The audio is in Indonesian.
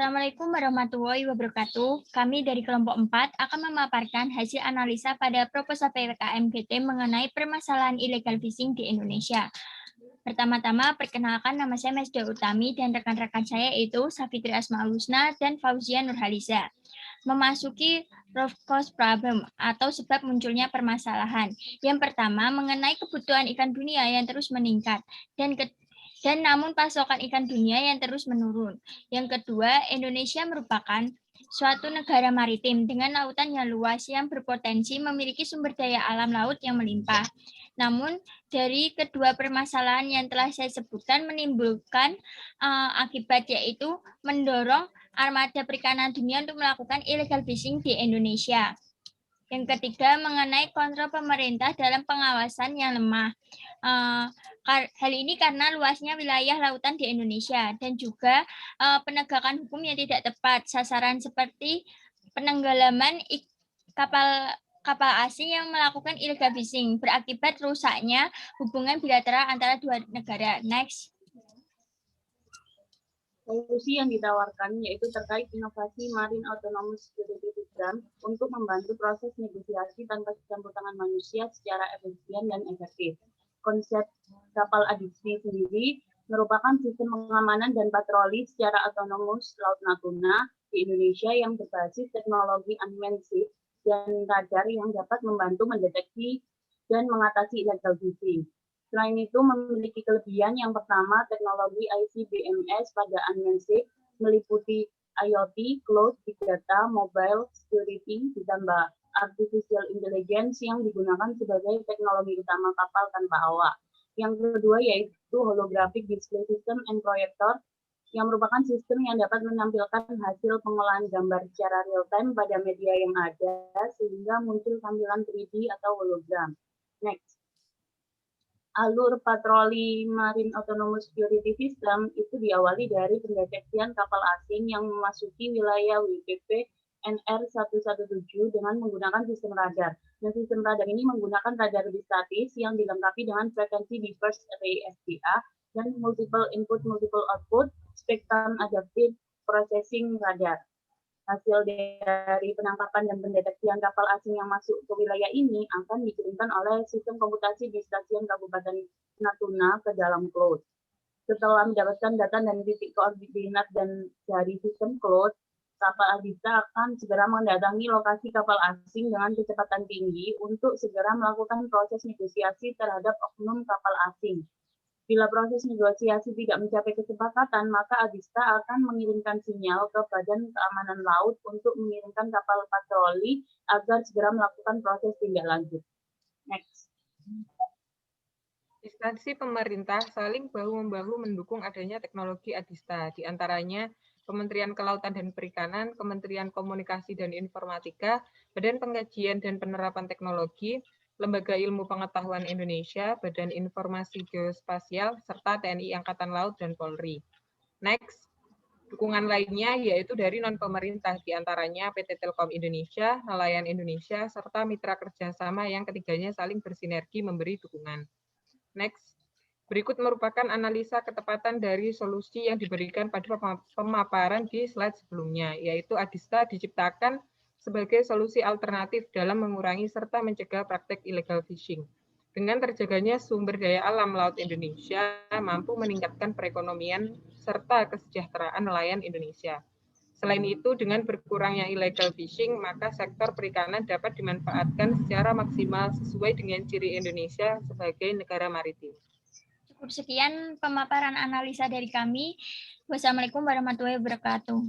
Assalamualaikum warahmatullahi wabarakatuh. Kami dari kelompok 4 akan memaparkan hasil analisa pada proposal PPKMGT mengenai permasalahan illegal fishing di Indonesia. Pertama-tama, perkenalkan nama saya Mesda Utami dan rekan-rekan saya itu Safitri Asmaul Husna dan Fauzia Nurhaliza. Memasuki root cause problem atau sebab munculnya permasalahan. Yang pertama, mengenai kebutuhan ikan dunia yang terus meningkat dan namun pasokan ikan dunia yang terus menurun. Yang kedua, Indonesia merupakan suatu negara maritim dengan lautan yang luas yang berpotensi memiliki sumber daya alam laut yang melimpah. Namun, dari kedua permasalahan yang telah saya sebutkan menimbulkan akibat, yaitu mendorong armada perikanan dunia untuk melakukan illegal fishing di Indonesia. Yang ketiga, mengenai kontrol pemerintah dalam pengawasan yang lemah. Hal ini karena luasnya wilayah lautan di Indonesia dan juga penegakan hukum yang tidak tepat sasaran seperti penenggelaman kapal asing yang melakukan illegal fishing berakibat rusaknya hubungan bilateral antara dua negara. Next. Solusi yang ditawarkan yaitu terkait inovasi Marine Autonomous Security System untuk membantu proses negosiasi tanpa campur tangan manusia secara efisien dan efektif. Konsep kapal adiksi sendiri merupakan sistem pengamanan dan patroli secara otonomus Laut Natuna di Indonesia yang berbasis teknologi unmanned ship dan radar yang dapat membantu mendeteksi dan mengatasi illegal fishing. Selain itu, memiliki kelebihan yang pertama, teknologi ICBMS pada unmanned ship meliputi IoT, Cloud, Big Data, Mobile, Security, ditambah Artificial Intelligence yang digunakan sebagai teknologi utama kapal tanpa awak. Yang kedua yaitu Holographic Display System and Projector, yang merupakan sistem yang dapat menampilkan hasil pengolahan gambar secara real-time pada media yang ada, sehingga muncul tampilan 3D atau hologram. Next. Alur patroli Marine Autonomous Security System itu diawali dari pendeteksian kapal asing yang memasuki wilayah WPP NR117 dengan menggunakan sistem radar. Dan sistem radar ini menggunakan radar lebih statis yang dilengkapi dengan frekuensi diverse array SDA dan multiple input, multiple output, spectrum adaptive processing radar. Hasil dari penangkapan dan pendeteksian kapal asing yang masuk ke wilayah ini akan dikirimkan oleh sistem komputasi di stasiun Kabupaten Natuna ke dalam cloud. Setelah mendapatkan data dan titik koordinat dan dari sistem cloud, kapal Adista akan segera mendatangi lokasi kapal asing dengan kecepatan tinggi untuk segera melakukan proses negosiasi terhadap oknum kapal asing. Bila proses negosiasi tidak mencapai kesepakatan, maka Adista akan mengirimkan sinyal ke Badan Keamanan Laut untuk mengirimkan kapal patroli agar segera melakukan proses tindak lanjut. Next. Instansi pemerintah saling bahu-membahu mendukung adanya teknologi Adista, di antaranya Kementerian Kelautan dan Perikanan, Kementerian Komunikasi dan Informatika, Badan Pengkajian dan Penerapan Teknologi, Lembaga Ilmu Pengetahuan Indonesia, Badan Informasi Geospasial, serta TNI Angkatan Laut dan Polri. Next, dukungan lainnya yaitu dari non-pemerintah, diantaranya PT Telkom Indonesia, Nelayan Indonesia, serta mitra kerjasama yang ketiganya saling bersinergi memberi dukungan. Next, berikut merupakan analisa ketepatan dari solusi yang diberikan pada pemaparan di slide sebelumnya, yaitu Adista diciptakan sebagai solusi alternatif dalam mengurangi serta mencegah praktek illegal fishing. Dengan terjaganya sumber daya alam laut Indonesia mampu meningkatkan perekonomian serta kesejahteraan nelayan Indonesia. Selain itu, dengan berkurangnya illegal fishing, maka sektor perikanan dapat dimanfaatkan secara maksimal sesuai dengan ciri Indonesia sebagai negara maritim. Cukup sekian pemaparan analisa dari kami. Wassalamualaikum warahmatullahi wabarakatuh.